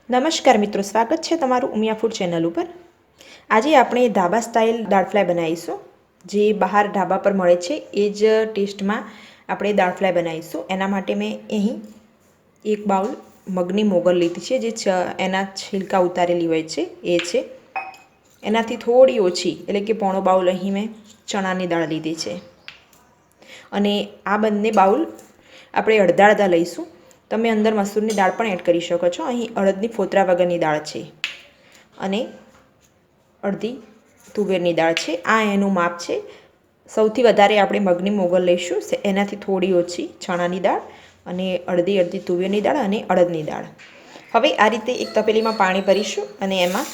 નમસ્કાર મિત્રો, સ્વાગત છે તમારું ઉમિયા ફૂડ ચેનલ ઉપર। આજે આપણે ધાબા સ્ટાઇલ દાળ ફ્રાય બનાવીશું, જે બહાર ઢાબા પર મળે છે એ જ ટેસ્ટમાં આપણે દાળ ફ્રાય બનાવીશું। એના માટે મેં અહીં એક બાઉલ મગની મોગર લીધી છે, જે એના છિલકા ઉતારેલી હોય છે એ છે। એનાથી થોડી ઓછી એટલે કે પોણો બાઉલ અહીં મેં ચણાની દાળ લીધી છે, અને આ બંને બાઉલ આપણે અડધા અડધા લઈશું। તમે અંદર મસૂરની દાળ પણ એડ કરી શકો છો। અહીં અડદની ફોતરા વગરની દાળ છે અને અડધી તુવેરની દાળ છે। આ એનું માપ છે। સૌથી વધારે આપણે મગની મોગર લઈશું, એનાથી થોડી ઓછી ચણાની દાળ, અને અડધી તુવેરની દાળ અને અડદની દાળ। હવે આ રીતે એક તપેલીમાં પાણી ભરીશું અને એમાં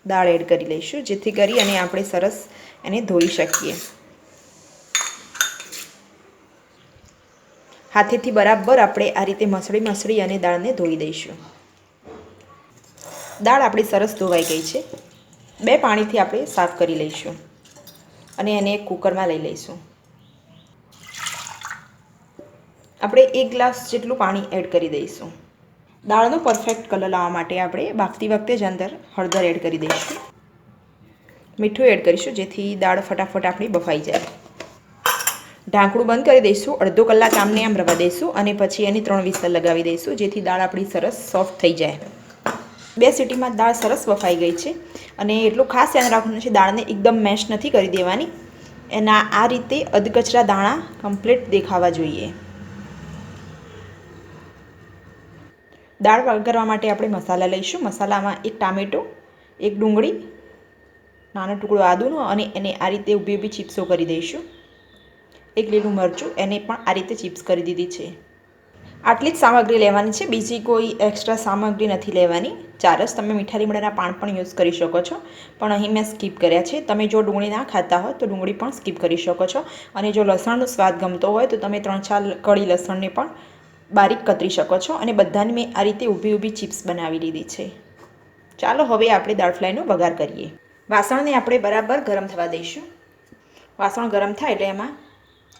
દાળ એડ કરી લઈશું, જેથી કરી અને આપણે સરસ એને ધોઈ શકીએ। હાથેથી બરાબર આપણે આ રીતે મસળી અને દાળને ધોઈ દઈશું। દાળ આપણી સરસ ધોવાઈ ગઈ છે। બે પાણીથી આપણે સાફ કરી લઈશું અને એને એક કુકરમાં લઈ લઈશું। આપણે 1 ગ્લાસ જેટલું પાણી એડ કરી દઈશું। દાળનો પરફેક્ટ કલર લાવવા માટે આપણે બાફતી વખતે જ અંદર હળદર એડ કરી દઈશું, મીઠું એડ કરીશું, જેથી દાળ ફટાફટ આપણી બફાઈ જાય। ઢાંકણું બંધ કરી દઈશું, અડધો કલાક આમને આમ રવા દઈશું અને પછી એની 3 વિસલ લગાવી દઈશું, જેથી દાળ આપણી સરસ સોફ્ટ થઈ જાય। 2 સીટીમાં દાળ સરસ બફાઈ ગઈ છે, અને એટલું ખાસ ધ્યાન રાખવાનું છે, દાળને એકદમ મેશ નથી કરી દેવાની। એના આ રીતે અધકચરા દાણા કમ્પ્લીટ દેખાવા જોઈએ। દાળ વઘારવા માટે આપણે મસાલા લઈશું। મસાલામાં 1 ટામેટું, 1 ડુંગળી, નાનો ટુકડો આદુનો, અને એને આ રીતે ઊભી ઊભી ચીપ્સો કરી દઈશું। 1 લીલું મરચું, એને પણ આ રીતે ચિપ્સ કરી દીધી છે। આટલી જ સામગ્રી લેવાની છે, બીજી કોઈ એક્સ્ટ્રા સામગ્રી નથી લેવાની। 4 જ તમે મીઠા લીમડાના પાન પણ યુઝ કરી શકો છો, પણ અહીં મેં સ્કીપ કર્યા છે। તમે જો ડુંગળી ના ખાતા હોય તો ડુંગળી પણ સ્કીપ કરી શકો છો, અને જો લસણનો સ્વાદ ગમતો હોય તો તમે 3-4 કળી લસણને પણ બારીક કતરી શકો છો। અને બધાની મેં આ રીતે ઊભી ઊભી ચિપ્સ બનાવી લીધી છે। ચાલો હવે આપણે દાળ ફ્રાયનો વઘાર કરીએ। વાસણને આપણે બરાબર ગરમ થવા દઈશું। વાસણ ગરમ થાય એટલે એમાં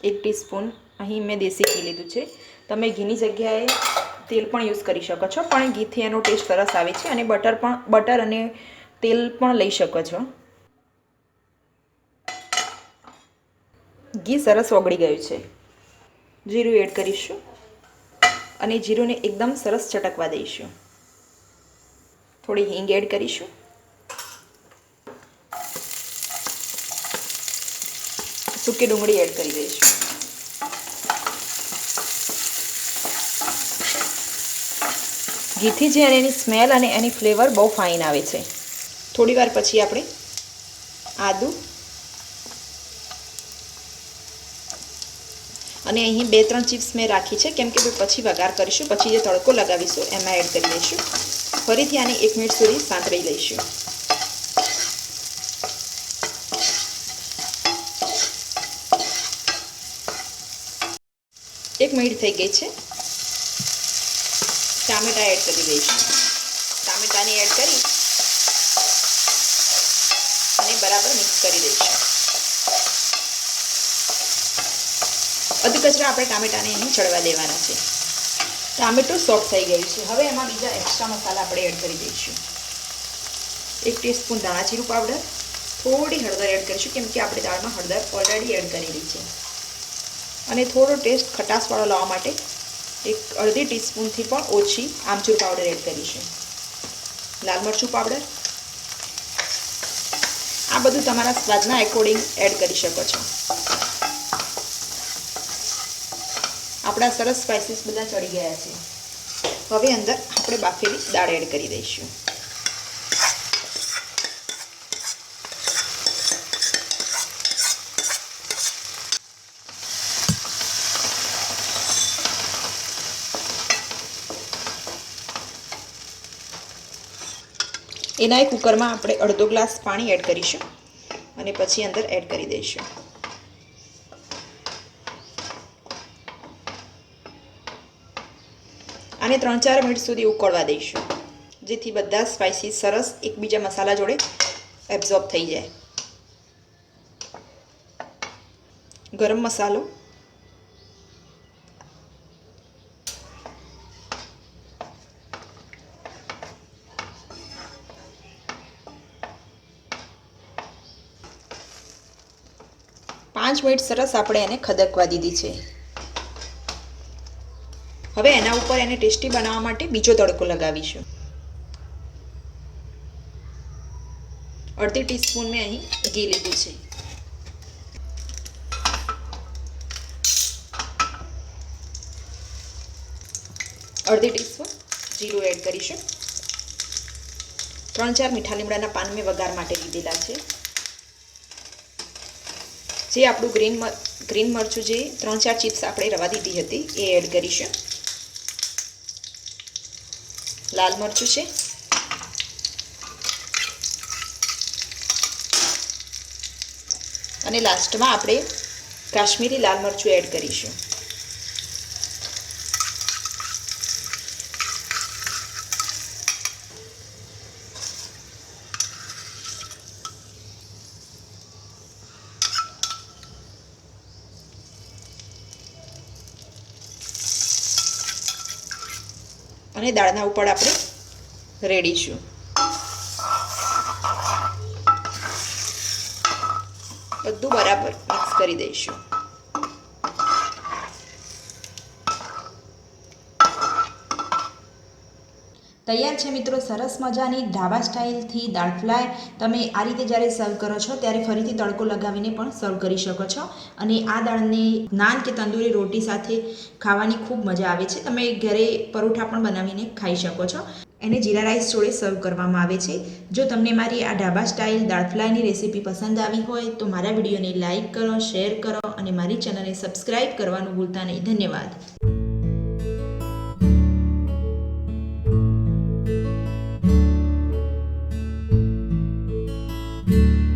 1 ટીસ્પૂન અહીં મેં દેશી ઘી લીધું છે। તમે ઘીની જગ્યાએ તેલ પણ યુઝ કરી શકો છો, પણ ઘીથી એનો ટેસ્ટ સરસ આવે છે। અને બટર અને તેલ પણ લઈ શકો છો। ઘી સરસ ઓગળી ગયું છે। જીરું એડ કરીશું અને જીરુંને એકદમ સરસ ચટકવા દઈશું। થોડી હિંગ એડ કરીશું, સૂકી ડુંગળી એડ કરી દઈશું। ઘીથી જે એની સ્મેલ અને એની ફ્લેવર બહુ ફાઇન આવે છે। થોડી વાર પછી આપણે આદું અને અહીં 2-3 ચિપ્સ મેં રાખી છે, કેમ કે પછી વઘાર કરીશું, પછી જે તડકો લગાવીશું એમાં એડ કરી દઈશું। ફરીથી આને 1 મિનિટ સુધી સાંતળી લઈશું। 1 મિનિટ થઈ ગઈ છે। ટામેટાં એડ કરી દઈશું। ટામેટાને એડ કરી અને બરાબર મિક્સ કરી દઈશું। અધકચરા આપણે ટામેટાને અહીં ચડવા દેવાના છે। ટામેટું સોફ્ટ થઈ ગયું છે। હવે એમાં બીજા એક્સ્ટ્રા મસાલા આપણે એડ કરી દઈશું। 1 ટીસ્પૂન ધાણા જીરું પાવડર, થોડી હળદર એડ કરીશું, કેમ કે આપણે દાળમાં હળદર ઓલરેડી એડ કરેલી છે। અને થોડો ટેસ્ટ ખટાશવાળો લાવવા માટે 1/2 ટીસ્પૂનથી પણ ઓછી આમચૂર પાવડર એડ કરીશું। લાલ મરચું પાવડર, આ બધું તમારા સ્વાદના એકોર્ડિંગ એડ કરી શકો છો। આપણા સરસ સ્પાઇસીસ બધા ચડી ગયા છે। હવે અંદર આપણે બાફેલી દાળ એડ કરી દઈશું। એના કુકરમાં આપણે અડધો ગ્લાસ પાણી એડ કરીશું અને પછી અંદર એડ કરી દઈશું। આને 3-4 મિનિટ સુધી ઉકળવા દઈશું, જેથી બધા સ્પાઇસીસ સરસ એકબીજા મસાલા જોડે એબ્ઝોર્બ થઈ જાય। ગરમ મસાલો, 5 મિનિટ સરસ આપણે એને ખદકવા દીધી છે. હવે એના ઉપર એને ટેસ્ટી બનાવવા માટે બીજો તડકો લગાવીશું. અડધી ટીસ્પૂન મેં અહીં ઘી લીધું છે. અડધી ટીસ્પૂન જીરું એડ કરીશું. 3-4 મીઠા લીમડાના પાન મેં વઘાર માટે લીધેલા છે. જે આપણું ગ્રીન મરચું જે 3-4 ચિપ્સ આપણે રવા દીધી હતી એ એડ કરીશું. લાલ મરચું છે. અને લાસ્ટમાં આપણે કાશ્મીરી લાલ મરચું એડ કરીશું. અને દાળના ઉપર આપણે રેડીશું. બધું બરાબર મિક્સ કરી દઈશું. તૈયાર છે મિત્રો સરસ મજાની ઢાબા સ્ટાઇલથી દાળ ફ્રાય. તમે આ રીતે જ્યારે સર્વ કરો છો ત્યારે ફરીથી તડકો લગાવીને પણ સર્વ કરી શકો છો. અને આ દાળને નાન કે તંદૂરી રોટી સાથે ખાવાની ખૂબ મજા આવે છે. તમે ઘરે પરોઠા પણ બનાવીને ખાઈ શકો છો. એને જીરા રાઈસ જોડે સર્વ કરવામાં આવે છે. જો તમને મારી આ ઢાબા સ્ટાઇલ દાળ ફ્રાયની રેસીપી પસંદ આવી હોય તો મારા વિડીયોને લાઇક કરો, શેર કરો અને મારી ચેનલને સબસ્ક્રાઈબ કરવાનું ભૂલતા નહીં. ધન્યવાદ. thank you